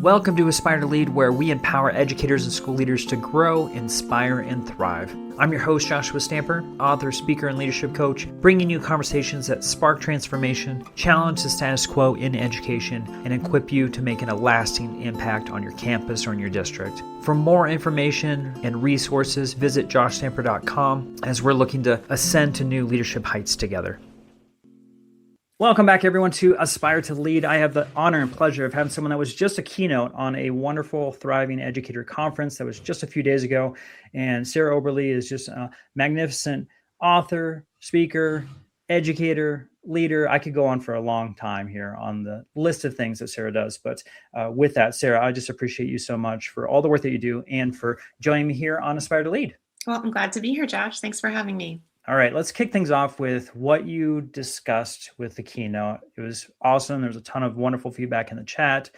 Welcome to Aspire to Lead, where we empower educators and school leaders to grow, inspire, and thrive. I'm your host, Joshua Stamper, author, speaker, and leadership coach, bringing you conversations that spark transformation, challenge the status quo in education, and equip you to make a lasting impact on your campus or in your district. For more information and resources, visit joshstamper.com as we're looking to ascend to new leadership heights together. Welcome back, everyone, to Aspire to Lead. I have the honor and pleasure of having someone that was just a keynote on a wonderful Thriving Educator Conference that was just a few days ago. And Sarah Oberle is just a magnificent author, speaker, educator, leader. I could go on for a long time here on the list of things that Sarah does. But with that, Sarah, I just appreciate you so much for all the work that you do and for joining me here on Aspire to Lead. Well, I'm glad to be here, Josh. Thanks for having me. All right, let's kick things off with what you discussed with the keynote. It was awesome. There was a ton of wonderful feedback in the chat,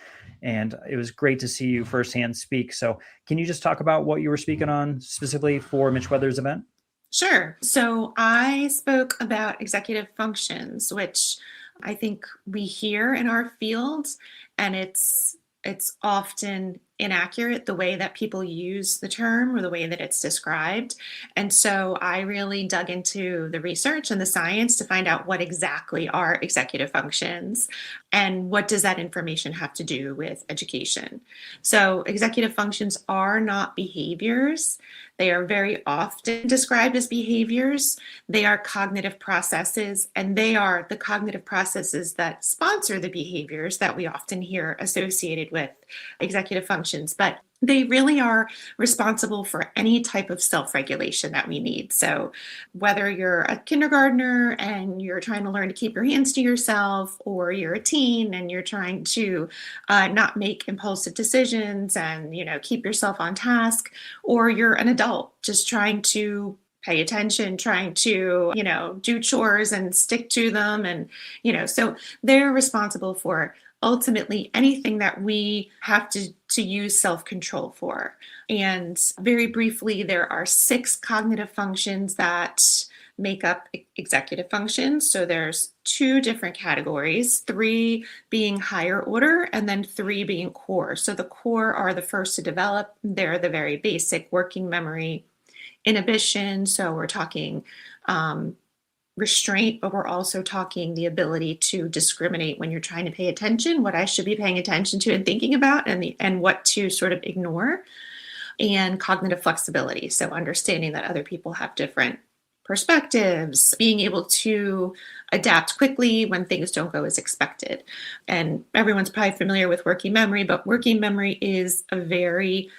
and it was great to see you firsthand speak. So can you just talk about what you were speaking on specifically for Mitch Weathers' event? Sure. So I spoke about executive functions, which I think we hear in our field, and it's often inaccurate the way that people use the term or the way that it's described. And so I really dug into the research and the science to find out what exactly are executive functions and what does that information have to do with education. So executive functions are not behaviors. They are very often described as behaviors. They are cognitive processes, and they are the cognitive processes that sponsor the behaviors that we often hear associated with executive functions. But they really are responsible for any type of self-regulation that we need. So whether you're a kindergartner and you're trying to learn to keep your hands to yourself, or you're a teen and you're trying to not make impulsive decisions and, keep yourself on task, or you're an adult just trying to pay attention, trying to, do chores and stick to them. And, so they're responsible for ultimately anything that we have to use self-control for. And very briefly, there are 6 cognitive functions that make up executive functions. So there's 2 different categories, 3 being higher order and then 3 being core. So the core are the first to develop. They're the very basic: working memory, inhibition. So we're talking restraint, but we're also talking the ability to discriminate when you're trying to pay attention, what I should be paying attention to and thinking about, and what to sort of ignore. And cognitive flexibility, so understanding that other people have different perspectives, being able to adapt quickly when things don't go as expected. And everyone's probably familiar with working memory, but working memory is a very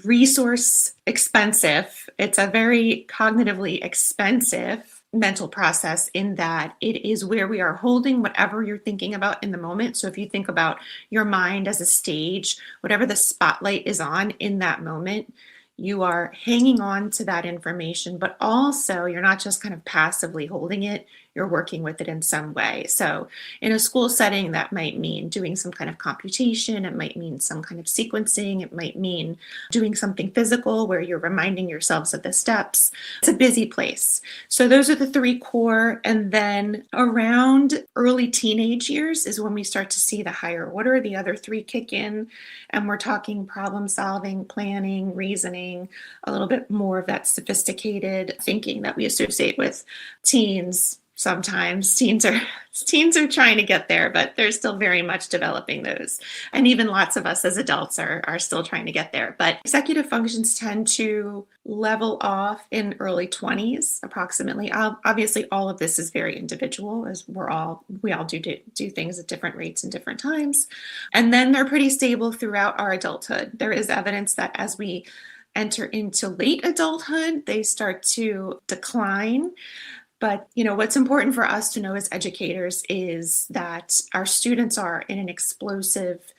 resource expensive. It's a very cognitively expensive mental process, in that it is where we are holding whatever you're thinking about in the moment. So if you think about your mind as a stage, whatever the spotlight is on in that moment, you are hanging on to that information, but also you're not just kind of passively holding it, you're working with it in some way. So in a school setting, that might mean doing some kind of computation, it might mean some kind of sequencing, it might mean doing something physical where you're reminding yourselves of the steps. It's a busy place. So those are the 3 core. And then around early teenage years is when we start to see the higher order. The other 3 kick in, and we're talking problem solving, planning, reasoning, a little bit more of that sophisticated thinking that we associate with teens. Sometimes teens are trying to get there, but they're still very much developing those. And even lots of us as adults are still trying to get there. But executive functions tend to level off in early 20s, approximately. Obviously, all of this is very individual, as we all do things at different rates and different times. And then they're pretty stable throughout our adulthood. There is evidence that as we enter into late adulthood, they start to decline. But, what's important for us to know as educators is that our students are in an explosive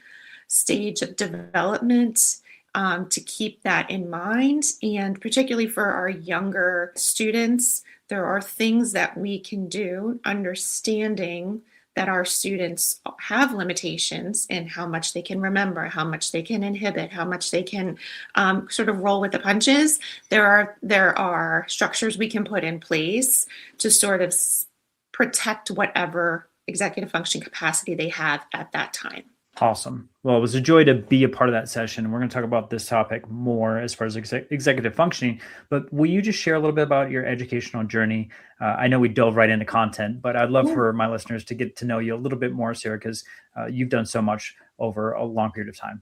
stage of development, to keep that in mind. And particularly for our younger students, there are things that we can do, understanding that our students have limitations in how much they can remember, how much they can inhibit, how much they can sort of roll with the punches. There are structures we can put in place to sort of protect whatever executive function capacity they have at that time. Awesome. Well, it was a joy to be a part of that session. We're going to talk about this topic more as far as executive functioning, but will you just share a little bit about your educational journey? I know we dove right into content, but I'd love Yeah. for my listeners to get to know you a little bit more, Sarah, because you've done so much over a long period of time.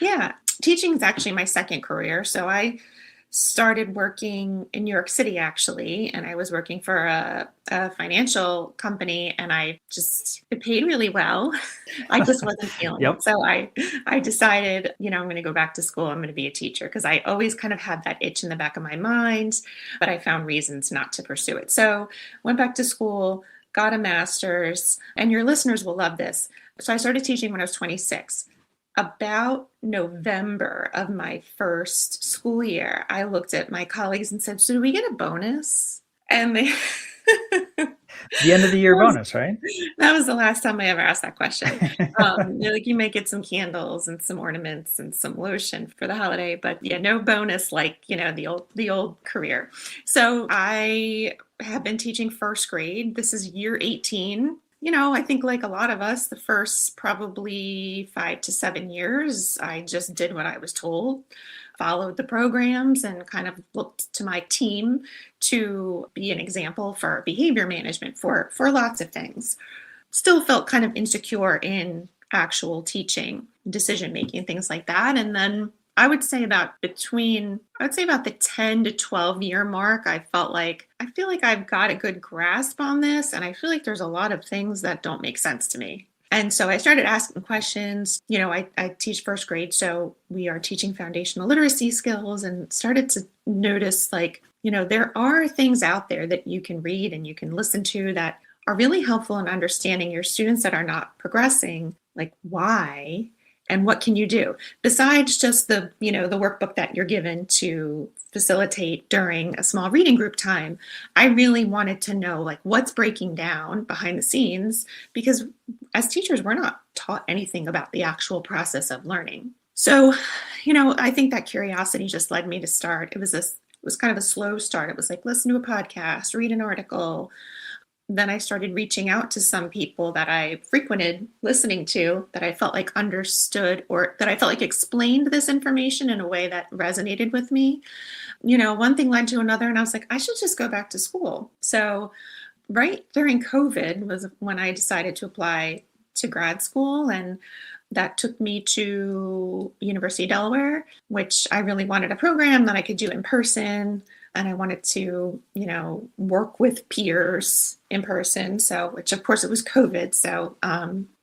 Yeah. Teaching is actually my second career. So I started working in New York City, actually, and I was working for a financial company, and it paid really well. I just wasn't feeling it. Yep. So I decided, I'm going to go back to school. I'm going to be a teacher because I always kind of had that itch in the back of my mind, but I found reasons not to pursue it. So went back to school, got a master's, and your listeners will love this. So I started teaching when I was 26. About November of my first school year, I looked at my colleagues and said, "So do we get a bonus?" And they The end of the year bonus, right? that was the last time I ever asked that question. They're like, "You may get some candles and some ornaments and some lotion for the holiday, but yeah, no bonus like, the old career." So I have been teaching first grade. This is year 18. I think like a lot of us, the first probably 5 to 7 years, I just did what I was told, followed the programs, and kind of looked to my team to be an example for behavior management for lots of things. Still felt kind of insecure in actual teaching, decision making, things like that. And then I would say about the 10 to 12 year mark, I feel like I've got a good grasp on this. And I feel like there's a lot of things that don't make sense to me. And so I started asking questions. I teach first grade, so we are teaching foundational literacy skills, and started to notice there are things out there that you can read and you can listen to that are really helpful in understanding your students that are not progressing, like why and what can you do besides just the workbook that you're given to facilitate during a small reading group time. I really wanted to know what's breaking down behind the scenes, because as teachers, we're not taught anything about the actual process of learning. So, I think that curiosity just led me to start. It was kind of a slow start. It was like, listen to a podcast, read an article. Then I started reaching out to some people that I frequented listening to, that I felt like understood, or that I felt like explained this information in a way that resonated with me. One thing led to another, and I was like, I should just go back to school. So right during COVID was when I decided to apply to grad school, and that took me to University of Delaware, which I really wanted a program that I could do in person. And I wanted to, work with peers in person. So, which of course it was COVID. So,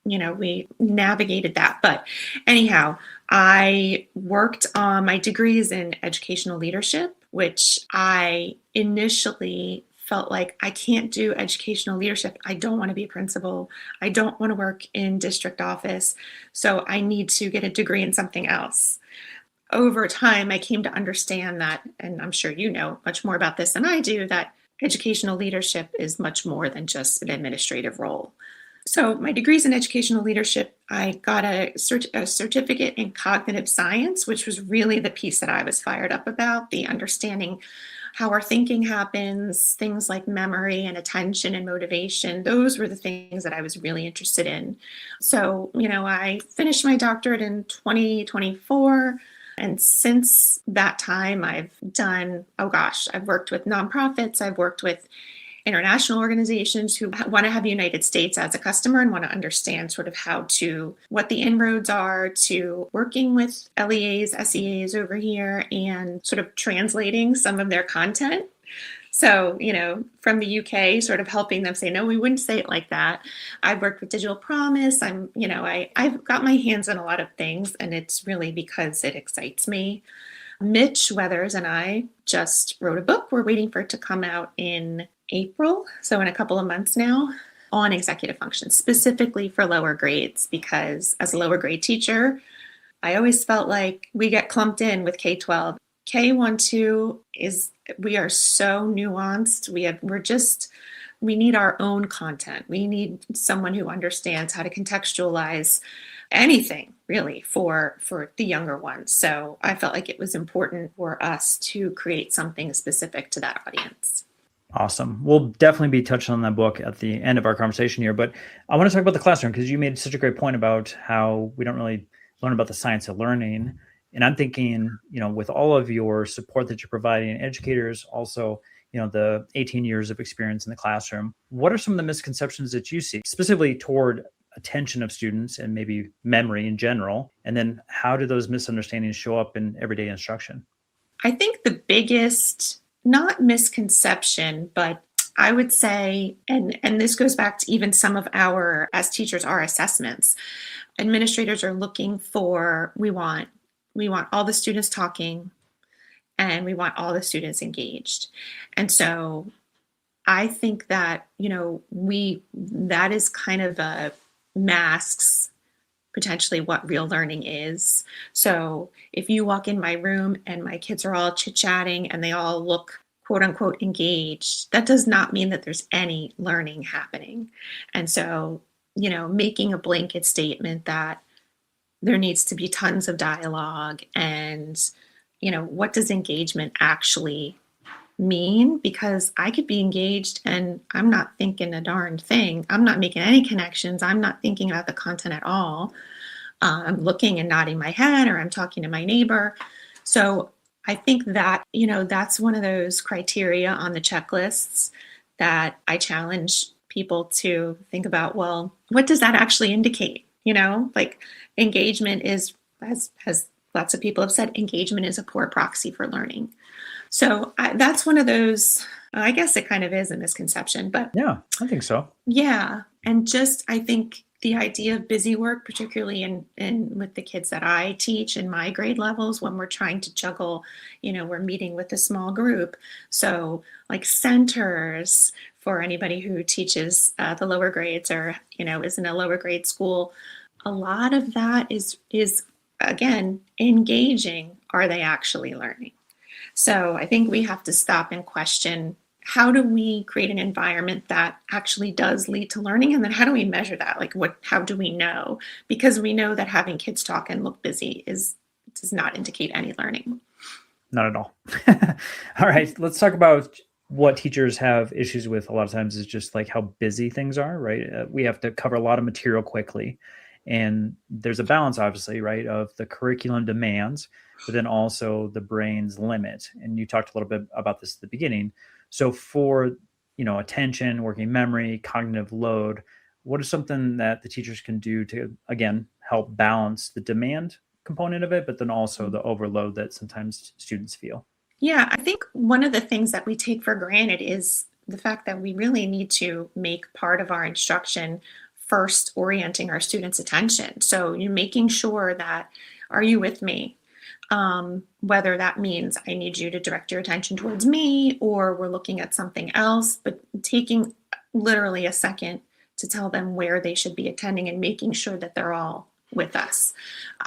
we navigated that. But anyhow, I worked on my degrees in educational leadership, which I initially felt like I can't do educational leadership. I don't want to be a principal. I don't want to work in district office. So I need to get a degree in something else. Over time, I came to understand that, and I'm sure you know much more about this than I do, that educational leadership is much more than just an administrative role. So my degrees in educational leadership, I got a certificate in cognitive science, which was really the piece that I was fired up about, the understanding how our thinking happens, things like memory and attention and motivation. Those were the things that I was really interested in. So, I finished my doctorate in 2024. And since that time, I've worked with nonprofits, I've worked with international organizations who want to have the United States as a customer and want to understand sort of what the inroads are to working with LEAs, SEAs over here, and sort of translating some of their content. So, from the UK, sort of helping them say, no, we wouldn't say it like that. I've worked with Digital Promise. I've got my hands on a lot of things, and it's really because it excites me. Mitch Weathers and I just wrote a book. We're waiting for it to come out in April, so in a couple of months now, on executive function, specifically for lower grades, because as a lower grade teacher, I always felt like we get clumped in with K-12. K-1-2 we are so nuanced. We need our own content. We need someone who understands how to contextualize anything really for the younger ones. So I felt like it was important for us to create something specific to that audience. Awesome. We'll definitely be touching on that book at the end of our conversation here, but I want to talk about the classroom because you made such a great point about how we don't really learn about the science of learning. And I'm thinking, with all of your support that you're providing educators, also, the 18 years of experience in the classroom, what are some of the misconceptions that you see specifically toward attention of students and maybe memory in general? And then how do those misunderstandings show up in everyday instruction? I think the biggest, not misconception, but I would say, and this goes back to even some of our, as teachers, our assessments. Administrators are looking for, we want all the students talking and we want all the students engaged. And so I think that, that is kind of a masks potentially what real learning is. So if you walk in my room and my kids are all chit-chatting and they all look quote unquote engaged, that does not mean that there's any learning happening. And so, making a blanket statement that there needs to be tons of dialogue and, what does engagement actually mean? Because I could be engaged and I'm not thinking a darn thing. I'm not making any connections. I'm not thinking about the content at all. I'm looking and nodding my head, or I'm talking to my neighbor. So I think that, that's one of those criteria on the checklists that I challenge people to think about. Well, what does that actually indicate? Like engagement is, as lots of people have said, engagement is a poor proxy for learning. So that's one of those, I guess it kind of is a misconception, but Yeah, I think so. yeah. And just, I think the idea of busy work, particularly in with the kids that I teach in my grade levels, when we're trying to juggle, we're meeting with a small group. So like centers for anybody who teaches the lower grades or, is in a lower grade school, a lot of that is again, engaging. Are they actually learning? So I think we have to stop and question, how do we create an environment that actually does lead to learning? And then how do we measure that? Like how do we know? Because we know that having kids talk and look busy does not indicate any learning. Not at all. All right, let's talk about what teachers have issues with a lot of times is just like how busy things are, right? We have to cover a lot of material quickly. And there's a balance, obviously, right, of the curriculum demands, but then also the brain's limit. And you talked a little bit about this at the beginning. So for, attention, working memory, cognitive load, what is something that the teachers can do to, again, help balance the demand component of it, but then also the overload that sometimes students feel? Yeah, I think one of the things that we take for granted is the fact that we really need to make part of our instruction first orienting our students' attention. So you're making sure that, are you with me? Whether that means I need you to direct your attention towards me or we're looking at something else, but taking literally a second to tell them where they should be attending and making sure that they're all with us.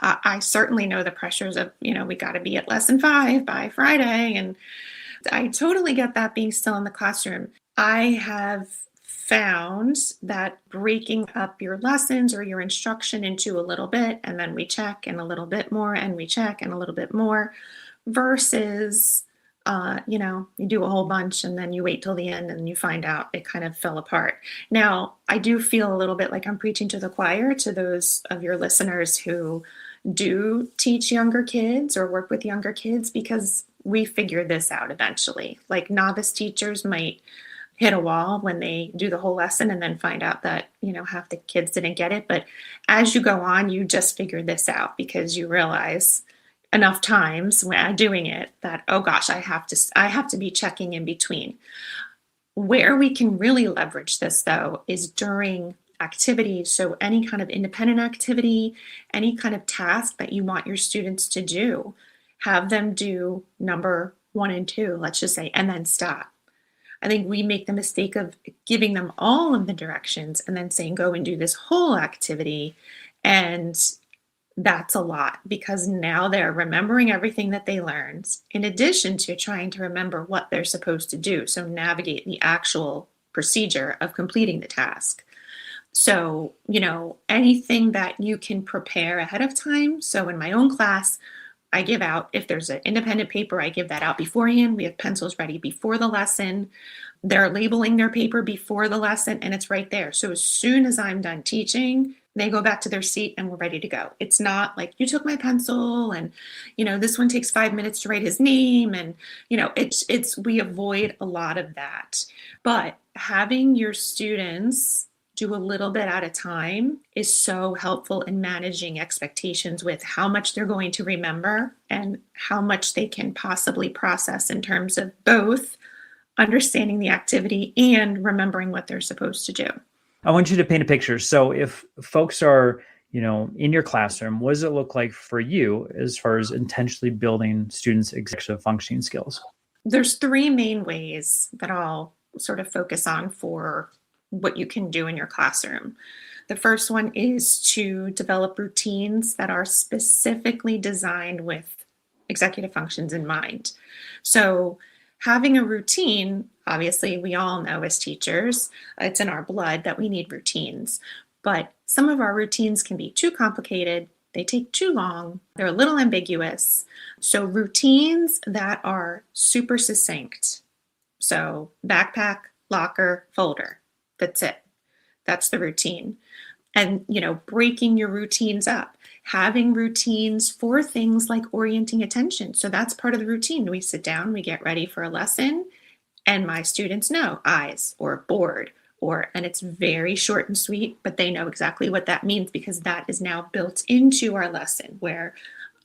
I certainly know the pressures of, we got to be at lesson 5 by Friday. And I totally get that, being still in the classroom. I have found that breaking up your lessons or your instruction into a little bit, and then we check and a little bit more, and we check and a little bit more, versus, you do a whole bunch and then you wait till the end and you find out it kind of fell apart. Now, I do feel a little bit like I'm preaching to the choir to those of your listeners who do teach younger kids or work with younger kids, because we figure this out eventually. Like novice teachers might hit a wall when they do the whole lesson and then find out that, half the kids didn't get it. But as you go on, you just figure this out because you realize enough times when I'm doing it that, oh gosh, I have to be checking in between. Where we can really leverage this though is during activities. So any kind of independent activity, any kind of task that you want your students to do, have them do number 1 and 2, let's just say, and then stop. I think we make the mistake of giving them all of the directions and then saying, go and do this whole activity. And that's a lot, because now they're remembering everything that they learned, in addition to trying to remember what they're supposed to do. So navigate the actual procedure of completing the task. So, anything that you can prepare ahead of time. So in my own class, I give out, if there's an independent paper, I give that out beforehand. We have pencils ready before the lesson. They're labeling their paper before the lesson, and it's right there. So as soon as I'm done teaching, they go back to their seat and we're ready to go. It's not like, you took my pencil and, this one takes 5 minutes to write his name. And, we avoid a lot of that. But having your students do a little bit at a time is so helpful in managing expectations with how much they're going to remember and how much they can possibly process in terms of both understanding the activity and remembering what they're supposed to do. I want you to paint a picture. So if folks are, in your classroom, what does it look like for you as far as intentionally building students' executive functioning skills? There's 3 main ways that I'll sort of focus on for what you can do in your classroom. The first one is to develop routines that are specifically designed with executive functions in mind. So having a routine, obviously, we all know as teachers, it's in our blood that we need routines. But some of our routines can be too complicated. They take too long. They're a little ambiguous. So routines that are super succinct. So backpack, locker, folder. That's it. That's the routine. And, breaking your routines up. Having routines for things like orienting attention. So that's part of the routine. We sit down, we get ready for a lesson, and my students know eyes or board, and it's very short and sweet, but they know exactly what that means because that is now built into our lesson where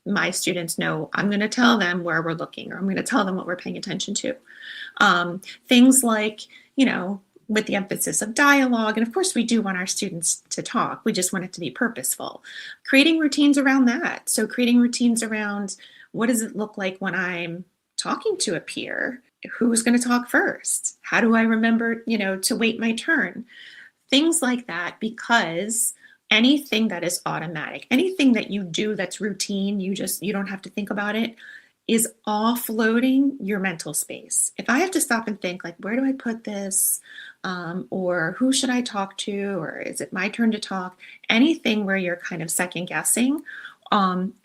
my students know I'm going to tell them where we're looking, or I'm going to tell them what we're paying attention to. Things like, with the emphasis of dialogue. And of course, we do want our students to talk. We just want it to be purposeful. Creating routines around that. So creating routines around, what does it look like when I'm talking to a peer? Who's going to talk first? How do I remember, to wait my turn? Things like that, because anything that is automatic, anything that you do that's routine, you don't have to think about it, is offloading your mental space. If I have to stop and think, like, where do I put this? Or who should I talk to? Or is it my turn to talk? Anything where you're kind of second guessing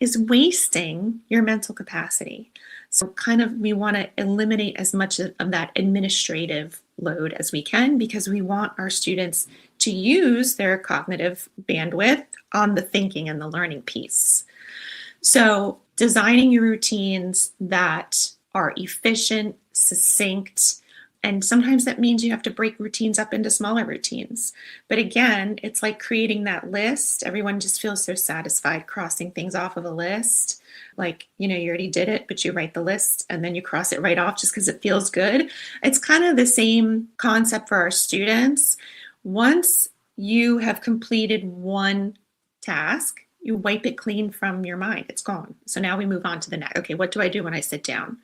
is wasting your mental capacity. So we want to eliminate as much of that administrative load as we can, because we want our students to use their cognitive bandwidth on the thinking and the learning piece. So designing your routines that are efficient, succinct, and sometimes that means you have to break routines up into smaller routines. But again, it's like creating that list. Everyone just feels so satisfied crossing things off of a list. Like, you already did it, but you write the list and then you cross it right off just because it feels good. It's kind of the same concept for our students. Once you have completed one task, you wipe it clean from your mind. It's gone. So now we move on to the next. Okay, what do I do when I sit down?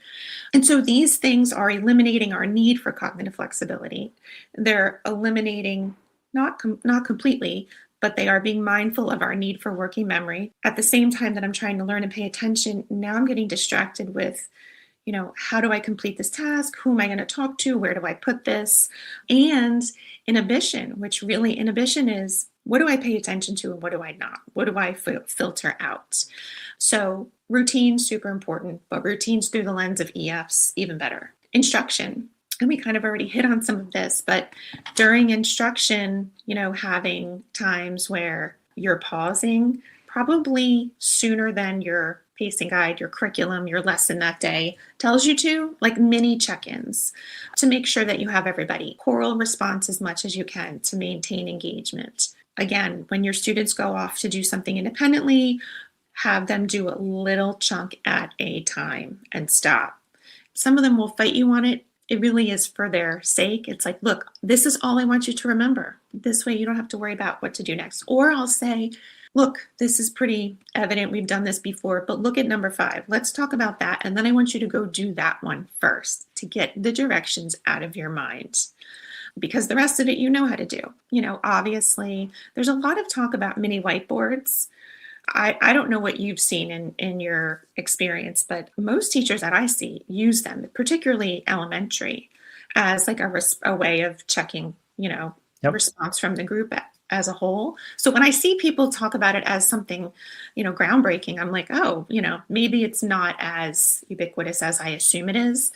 And so these things are eliminating our need for cognitive flexibility. They're eliminating, not completely, but they are being mindful of our need for working memory. At the same time that I'm trying to learn and pay attention, now I'm getting distracted with, how do I complete this task? Who am I going to talk to? Where do I put this? And inhibition, inhibition is, what do I pay attention to and what do I not? What do I filter out? So routines, super important, but routines through the lens of EFs, even better. Instruction. And we kind of already hit on some of this, but during instruction, having times where you're pausing, probably sooner than your pacing guide, your curriculum, your lesson that day tells you to, like mini check-ins to make sure that you have everybody. Choral response as much as you can to maintain engagement. Again, when your students go off to do something independently, have them do a little chunk at a time and stop. Some of them will fight you on it. It really is for their sake. It's like, look, this is all I want you to remember. This way you don't have to worry about what to do next. Or I'll say, look, this is pretty evident. We've done this before, but look at number 5. Let's talk about that. And then I want you to go do that one first to get the directions out of your mind, because the rest of it you know how to do. Obviously, there's a lot of talk about mini whiteboards. I don't know what you've seen in your experience, but most teachers that I see use them, particularly elementary, as like a way of checking, Yep. response from the group as a whole. So when I see people talk about it as something, groundbreaking, I'm like, oh, maybe it's not as ubiquitous as I assume it is.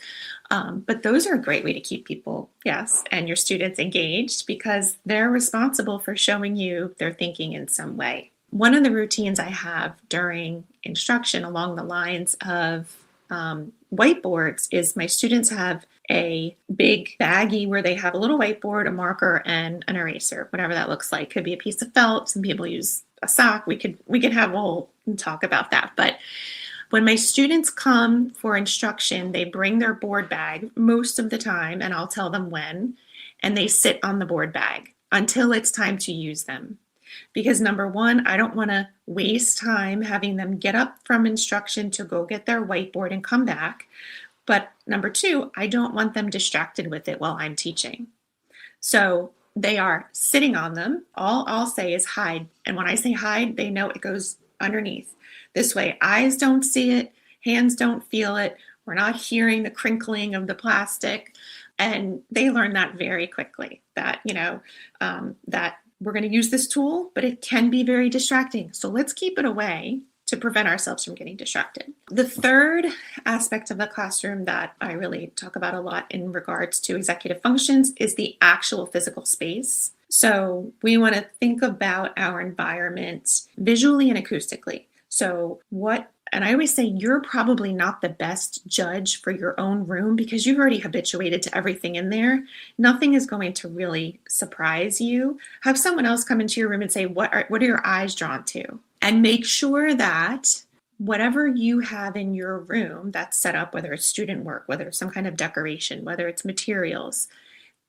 But those are a great way to keep people, yes, and your students engaged because they're responsible for showing you their thinking in some way. One of the routines I have during instruction along the lines of whiteboards is my students have a big baggie where they have a little whiteboard, a marker, and an eraser, whatever that looks like. Could be a piece of felt. Some people use a sock. We could have a whole talk about that. But when my students come for instruction, they bring their board bag most of the time, and I'll tell them when, and they sit on the board bag until it's time to use them. Because number one, I don't want to waste time having them get up from instruction to go get their whiteboard and come back. But number two, I don't want them distracted with it while I'm teaching. So they are sitting on them. All I'll say is hide. And when I say hide, they know it goes underneath. This way, eyes don't see it, hands don't feel it. We're not hearing the crinkling of the plastic. And they learn that very quickly, that, that we're going to use this tool, but it can be very distracting. So let's keep it away to prevent ourselves from getting distracted. The third aspect of the classroom that I really talk about a lot in regards to executive functions is the actual physical space. So we want to think about our environment visually and acoustically. So and I always say you're probably not the best judge for your own room because you've already habituated to everything in there. Nothing is going to really surprise you. Have someone else come into your room and say, what are your eyes drawn to? And make sure that whatever you have in your room that's set up, whether it's student work, whether it's some kind of decoration, whether it's materials,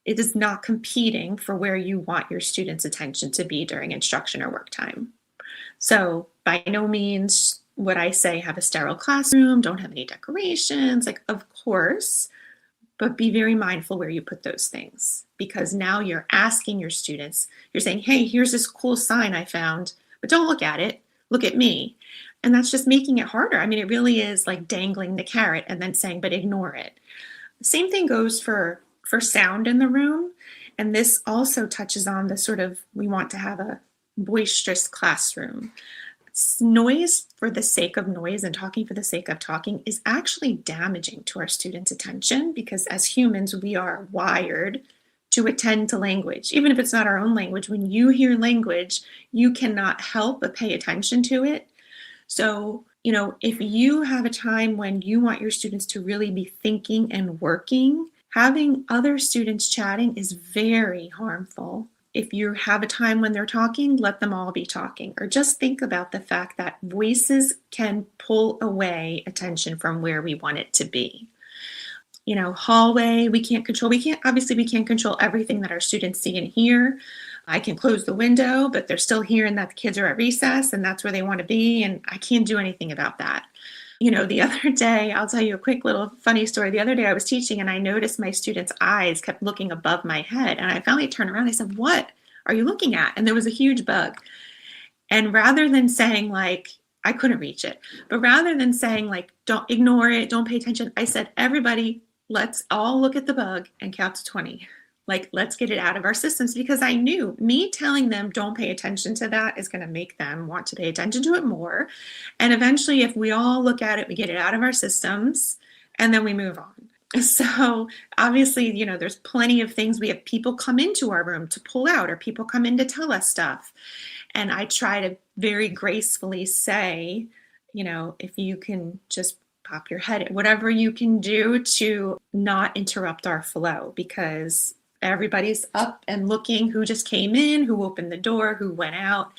it is not competing for where you want your students' attention to be during instruction or work time. So by no means would I say have a sterile classroom, don't have any decorations, of course, but be very mindful where you put those things because now you're asking your students, you're saying, hey, here's this cool sign I found, but don't look at it, look at me. And that's just making it harder. I mean, it really is like dangling the carrot and then saying, but ignore it. Same thing goes for sound in the room. And this also touches on the sort of, we want to have a boisterous classroom. Noise for the sake of noise and talking for the sake of talking is actually damaging to our students' attention because as humans, we are wired to attend to language. Even if it's not our own language, when you hear language, you cannot help but pay attention to it. So, if you have a time when you want your students to really be thinking and working, having other students chatting is very harmful. If you have a time when they're talking, let them all be talking. Or just think about the fact that voices can pull away attention from where we want it to be. Hallway, we can't control everything that our students see and hear. I can close the window, but they're still hearing that the kids are at recess and that's where they want to be. And I can't do anything about that. The other day, I'll tell you a quick little funny story. The other day I was teaching and I noticed my students' eyes kept looking above my head. And I finally turned around. I said, what are you looking at? And there was a huge bug. And rather than saying I couldn't reach it, but rather than saying don't ignore it, don't pay attention, I said, everybody, let's all look at the bug and count to 20. Let's get it out of our systems because I knew me telling them don't pay attention to that is going to make them want to pay attention to it more. And eventually, if we all look at it, we get it out of our systems and then we move on. So obviously, there's plenty of things. We have people come into our room to pull out or people come in to tell us stuff. And I try to very gracefully say, if you can just pop your head, whatever you can do to not interrupt our flow because everybody's up and looking who just came in, who opened the door, who went out.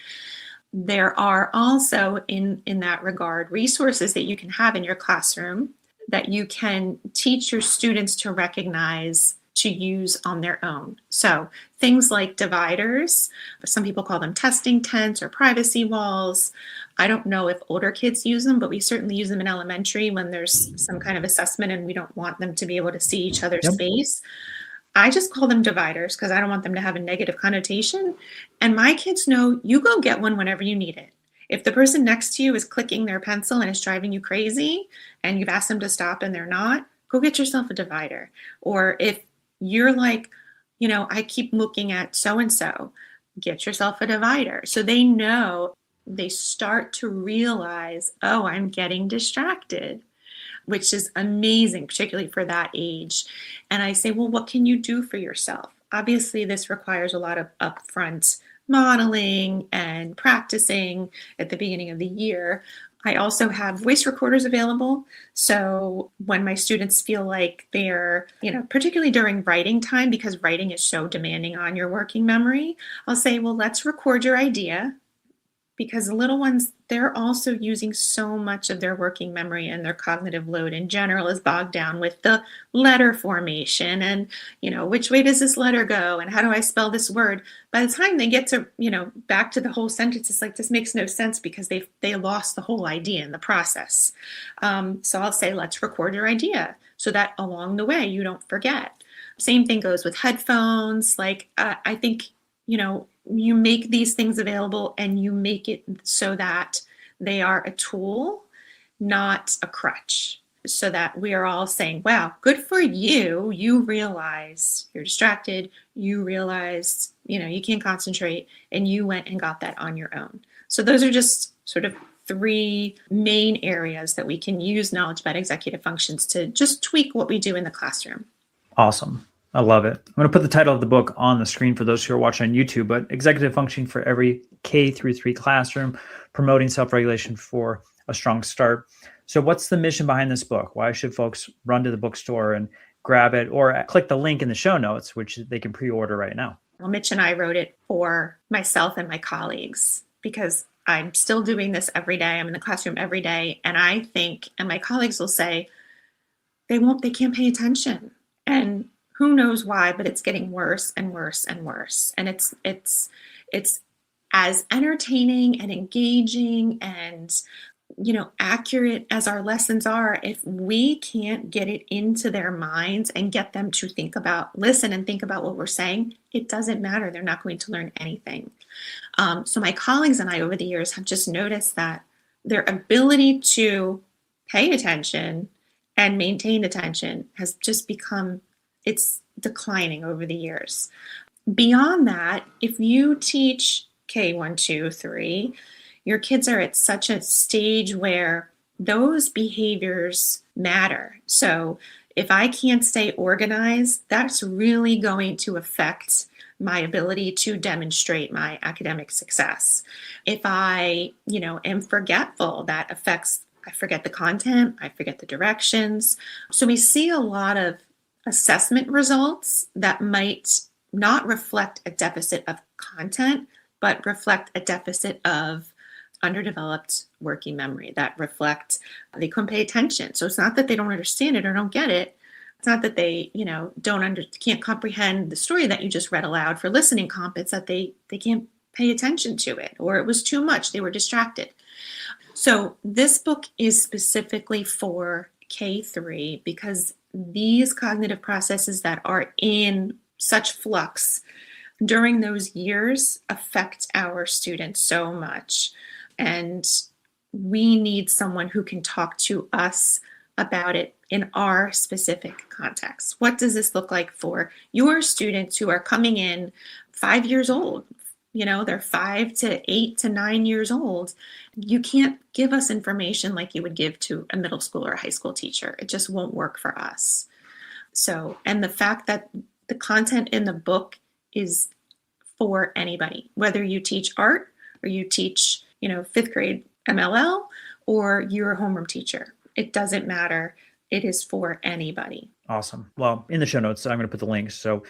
There are also in that regard resources that you can have in your classroom that you can teach your students to recognize to use on their own. So things like dividers, some people call them testing tents or privacy walls. I don't know if older kids use them, but we certainly use them in elementary when there's some kind of assessment and we don't want them to be able to see each other's space. I just call them dividers because I don't want them to have a negative connotation. And my kids know you go get one whenever you need it. If the person next to you is clicking their pencil and it's driving you crazy and you've asked them to stop and they're not, go get yourself a divider. Or if you're I keep looking at so-and-so, get yourself a divider. So they know, they start to realize, oh, I'm getting distracted, which is amazing, particularly for that age. And I say, well, what can you do for yourself? Obviously, this requires a lot of upfront modeling and practicing at the beginning of the year. I also have voice recorders available. So when my students feel like they're, particularly during writing time, because writing is so demanding on your working memory, I'll say, well, let's record your idea, because the little ones, they're also using so much of their working memory, and their cognitive load in general is bogged down with the letter formation and, which way does this letter go and how do I spell this word? By the time they get to, back to the whole sentence, it's like, this makes no sense because they lost the whole idea in the process. So I'll say, let's record your idea so that along the way you don't forget. Same thing goes with headphones. Like, I think, you make these things available and you make it so that they are a tool, not a crutch, so that we are all saying, wow, good for you. You realize you're distracted. You realize, you can't concentrate, and you went and got that on your own. So those are just sort of 3 main areas that we can use knowledge about executive functions to just tweak what we do in the classroom. Awesome. I love it. I'm going to put the title of the book on the screen for those who are watching on YouTube, but Executive Functioning for Every K-3 Classroom, Promoting Self-Regulation for a Strong Start. So what's the mission behind this book? Why should folks run to the bookstore and grab it, or click the link in the show notes, which they can pre-order right now? Well, Mitch and I wrote it for myself and my colleagues, because I'm still doing this every day. I'm in the classroom every day. And I think, and my colleagues will say, they can't pay attention. And who knows why, but it's getting worse and worse and worse. And it's as entertaining and engaging and, accurate as our lessons are, if we can't get it into their minds and get them to listen and think about what we're saying, it doesn't matter. They're not going to learn anything. So my colleagues and I over the years have just noticed that their ability to pay attention and maintain attention has just it's declining over the years. Beyond that, if you teach K1, 2, 3, your kids are at such a stage where those behaviors matter. So if I can't stay organized, that's really going to affect my ability to demonstrate my academic success. If I, am forgetful, I forget the content, I forget the directions. So we see a lot of assessment results that might not reflect a deficit of content, but reflect a deficit of underdeveloped working memory, that reflect they couldn't pay attention. So it's not that they don't understand it or don't get it. It's not that they, can't comprehend the story that you just read aloud for listening comp. It's that they can't pay attention to it, or it was too much. They were distracted. So this book is specifically for K3, because these cognitive processes that are in such flux during those years affect our students so much. And we need someone who can talk to us about it in our specific context. What does this look like for your students who are coming in 5 years old? They're 5 to 8 to 9 years old. You can't give us information like you would give to a middle school or a high school teacher. It just won't work for us. So, and the fact that the content in the book is for anybody, whether you teach art or you teach, 5th grade MLL, or you're a homeroom teacher, it doesn't matter. It is for anybody. Awesome. Well, in the show notes, I'm going to put the links so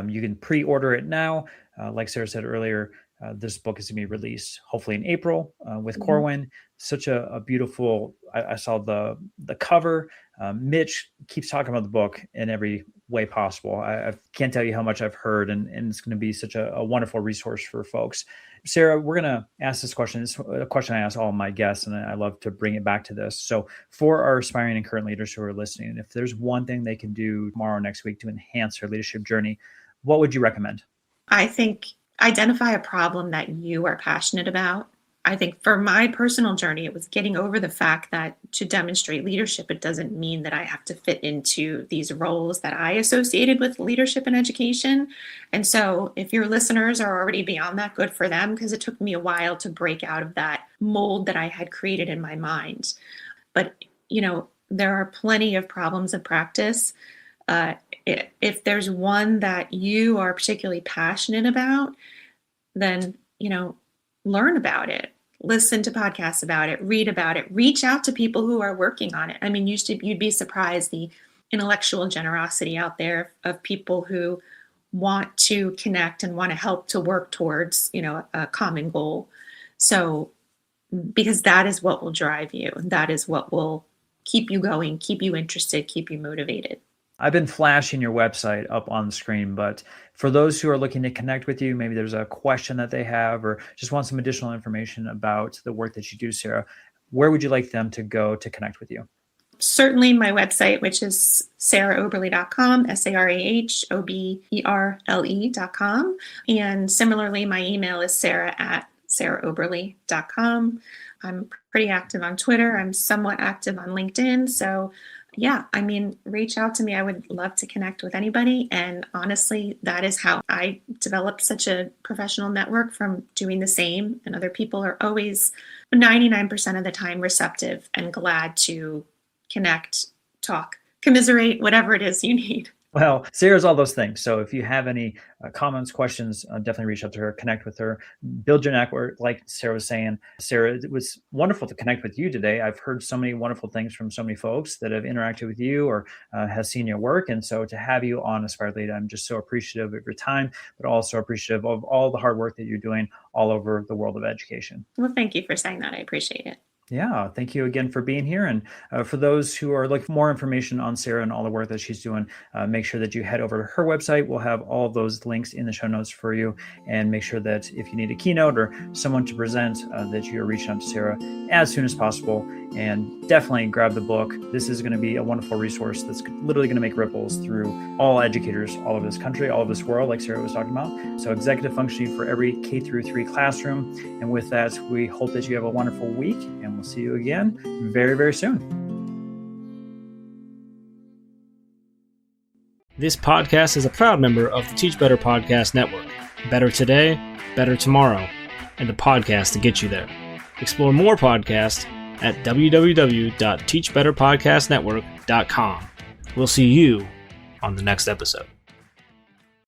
you can pre-order it now. Like Sarah said earlier, this book is going to be released hopefully in April with Corwin. Such a beautiful, I saw the cover. Mitch keeps talking about the book in every way possible. I can't tell you how much I've heard, and it's going to be such a wonderful resource for folks. Sarah, we're going to ask this question. It's a question I ask all my guests, and I love to bring it back to this. So for our aspiring and current leaders who are listening, if there's one thing they can do tomorrow, next week to enhance their leadership journey, what would you recommend? I think identify a problem that you are passionate about. I think for my personal journey, it was getting over the fact that to demonstrate leadership, it doesn't mean that I have to fit into these roles that I associated with leadership and education. And so if your listeners are already beyond that, good for them, because it took me a while to break out of that mold that I had created in my mind. But, there are plenty of problems of practice. If there's one that you are particularly passionate about, then, learn about it. Listen to podcasts about it, read about it, reach out to people who are working on it. I mean, you'd be surprised the intellectual generosity out there of people who want to connect and want to help to work towards, a common goal. So, because that is what will drive you. That is what will keep you going, keep you interested, keep you motivated. I've been flashing your website up on the screen, but for those who are looking to connect with you, maybe there's a question that they have or just want some additional information about the work that you do, Sarah, where would you like them to go to connect with you? Certainly my website, which is sarahoberle.com, SARAHOBERLE.com. And similarly, my email is sarah@sarahoberle.com. I'm pretty active on Twitter. I'm somewhat active on LinkedIn. So yeah, reach out to me. I would love to connect with anybody. And honestly, that is how I developed such a professional network from doing the same. And other people are always 99% of the time receptive and glad to connect, talk, commiserate, whatever it is you need. Well, Sarah's all those things. So if you have any comments, questions, definitely reach out to her, connect with her, build your network. Like Sarah was saying, Sarah, it was wonderful to connect with you today. I've heard so many wonderful things from so many folks that have interacted with you or has seen your work. And so to have you on Aspire Lead, I'm just so appreciative of your time, but also appreciative of all the hard work that you're doing all over the world of education. Well, thank you for saying that. I appreciate it. Yeah, thank you again for being here. And for those who are looking for more information on Sarah and all the work that she's doing, make sure that you head over to her website. We'll have all of those links in the show notes for you. And make sure that if you need a keynote or someone to present, that you're reaching out to Sarah as soon as possible. And definitely grab the book. This is going to be a wonderful resource that's literally going to make ripples through all educators all over this country, all over this world, like Sarah was talking about. So executive functioning for every K through 3 classroom. And with that, we hope that you have a wonderful week, and we'll see you again very, very soon. This podcast is a proud member of the Teach Better Podcast Network. Better today, better tomorrow, and the podcast to get you there. Explore more podcasts at www.teachbetterpodcastnetwork.com. We'll see you on the next episode.